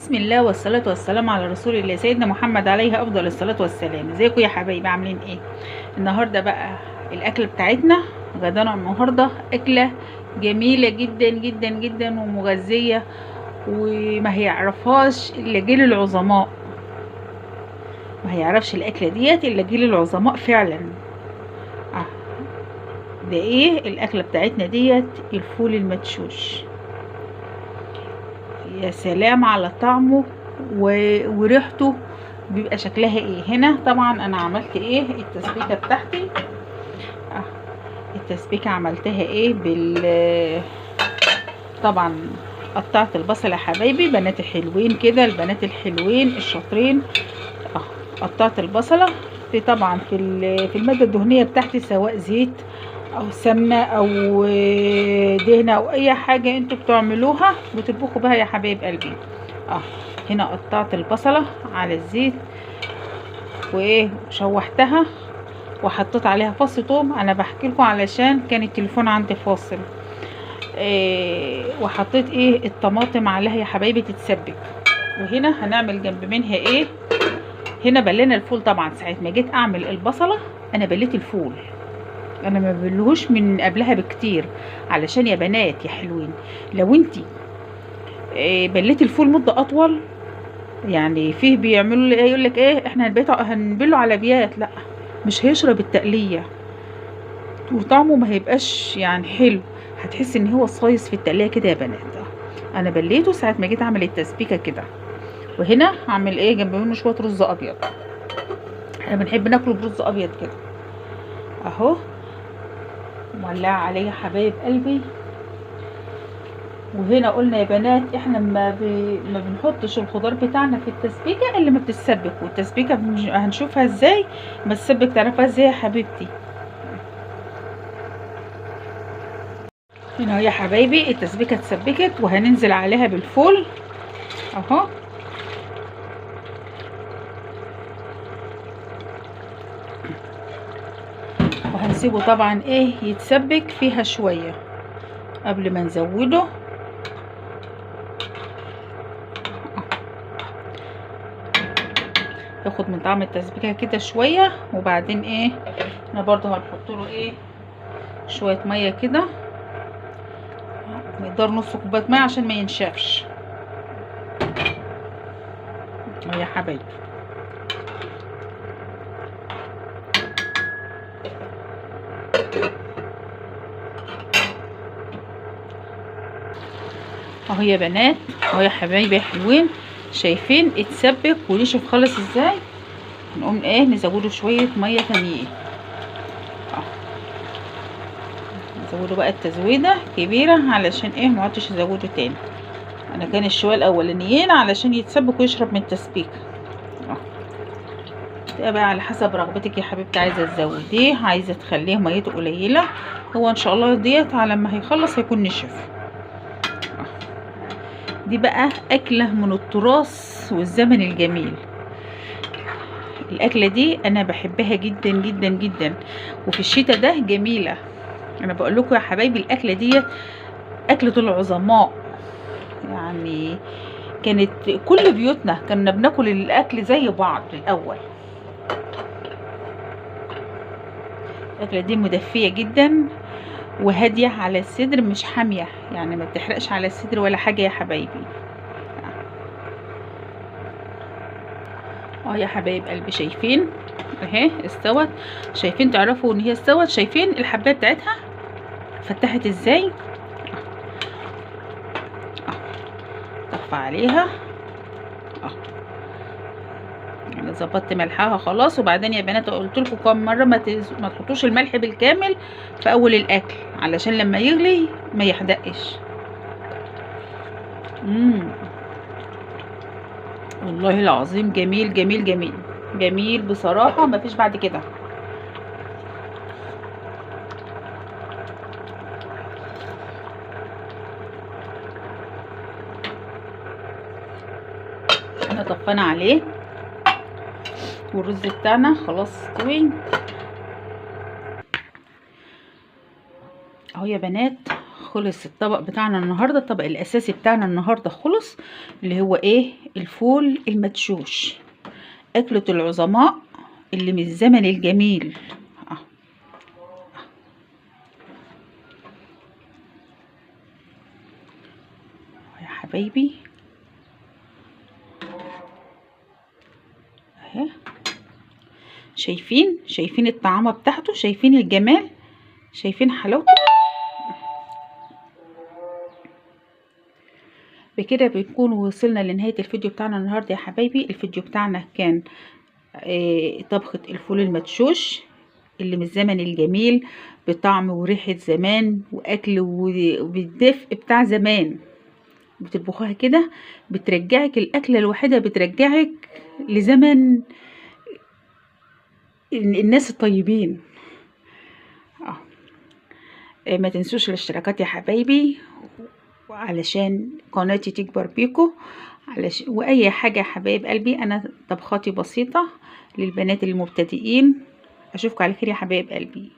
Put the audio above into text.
بسم الله والصلاة والسلام على رسول الله سيدنا محمد عليه أفضل الصلاة والسلام. ازيكم يا حبايبي، عاملين ايه؟ النهاردة بقى الأكلة بتاعتنا غدانا النهاردة أكلة جميلة جدا جدا جدا ومغذية، وما هيعرفهاش إلا جيل العظماء. ما هيعرفش الأكلة ديت إلا جيل العظماء فعلا. آه. ده ايه الأكلة بتاعتنا ديت؟ الفول المدشوش. يا سلام على طعمه وريحته، بيبقى شكلها ايه. هنا طبعا انا عملت ايه التسبيكه بتاعتي. التسبيكه عملتها ايه طبعا قطعت البصل يا حبايبي، بنات الحلوين كده، البنات الحلوين الشاطرين. قطعت البصله طبعا في الماده الدهنيه بتاعتي، سواء زيت او سمنه او دهنه او اي حاجه انتوا بتعملوها بتطبخوا بها يا حبايب قلبي. هنا قطعت البصله على الزيت وشوحتها وحطيت عليها فص ثوم. انا بحكي لكم علشان كان التليفون عندي فاصل. وحطيت الطماطم عليها يا حبايبي تتسبك. وهنا هنعمل جنب منها هنا بلينا الفول. طبعا ساعه ما جيت اعمل البصله انا بليت الفول، انا ما بلهوش من قبلها بكتير، علشان يا بنات يا حلوين لو انتي بليت الفول مده اطول، يعني فيه بيعملوا لي يقول لك احنا هنبله على بيات، لا مش هيشرب التقليه وطعمه ما هيبقاش يعني حلو، هتحس ان هو صايص في التقليه كده يا بنات. انا بليته ساعه ما جيت اعمل التسبيكه كده. وهنا هعمل جنب منه شويه رز ابيض، احنا بنحب ناكله برز ابيض كده اهو. مولعه عليه حبايب قلبي. وهنا قلنا يا بنات احنا ما بنحطش الخضار بتاعنا في التسبيكه الا ما بتتسبك، والتسبيكه هنشوفها ازاي ما تسبك، تعرفها ازاي يا حبيبتي. هنا يا حبايبي التسبيكه اتسبكت وهننزل عليها بالفول اهو. وهنسيبه طبعا يتسبك فيها شويه قبل ما نزوده. ياخد من طعم التسبيكه كده شويه، وبعدين احنا برضو هنحط له شويه ميه كده، مقدار نص كوبايه ميه عشان ما ينشفش يا حبايبي. اهو يا بنات اهو يا حبايبي حلوين، شايفين اتسبك ونشف خالص ازاي. نقوم نزوده شويه ميه تانيين. نزوده بقى التزويده كبيره علشان ما عدتش ازوده تاني. انا كان الشويه الاولانيين علشان يتسبك ويشرب من التسبيكه. ده بقى على حسب رغبتك يا حبيبتي، عايزه تزوديه عايزه تخليه ميته قليله. هو ان شاء الله ديت على ما هيخلص هيكون نشف. دي بقى اكله من التراث والزمن الجميل. الاكله دي انا بحبها جدا جدا جدا، وفي الشتاء ده جميله. انا بقول لكم يا حبايبي الاكله دي اكله العظماء، يعني كانت كل بيوتنا كنا بناكل الاكل زي بعض الاول. الاكله دي مدفيه جدا وهاديه على الصدر، مش حاميه، يعني ما بتحرقش على الصدر ولا حاجه يا حبايبي. يا حبايب قلبي شايفين اهي استوت. شايفين تعرفوا ان هي استوت؟ شايفين الحبايه بتاعتها فتحت ازاي؟ طفى عليها يعني ظبطت ملحها خلاص. وبعدين يا بنات قلت لكم كم مره ما تحطوش الملح بالكامل في اول الاكل علشان لما يغلي ما يحدقش. والله العظيم جميل جميل جميل جميل بصراحه، ما فيش بعد كده. احنا طفينا عليه والرز بتاعنا خلاص استوي اهو يا بنات. خلص الطبق بتاعنا النهارده، الطبق الاساسي بتاعنا النهارده خلص، اللي هو ايه؟ الفول المدشوش، اكلة العظماء اللي من الزمن الجميل. يا حبايبي اهي، شايفين الطعامة بتاعته، شايفين الجمال، شايفين حلاوته. بكده بنكون وصلنا لنهاية الفيديو بتاعنا النهاردة يا حبايبي. الفيديو بتاعنا كان طبخة الفول المدشوش اللي من الزمن الجميل، بطعم وريحة زمان واكل وبالدفء بتاع زمان. بتطبخوها كده بترجعك، الاكلة الوحيدة بترجعك لزمن الناس الطيبين. ما تنسوش الاشتراكات يا حبايبي، علشان قناتي تكبر بيكو، واي حاجة يا حبايب قلبي. انا طبخاتي بسيطة للبنات المبتدئين. اشوفكم على خير يا حبايب قلبي.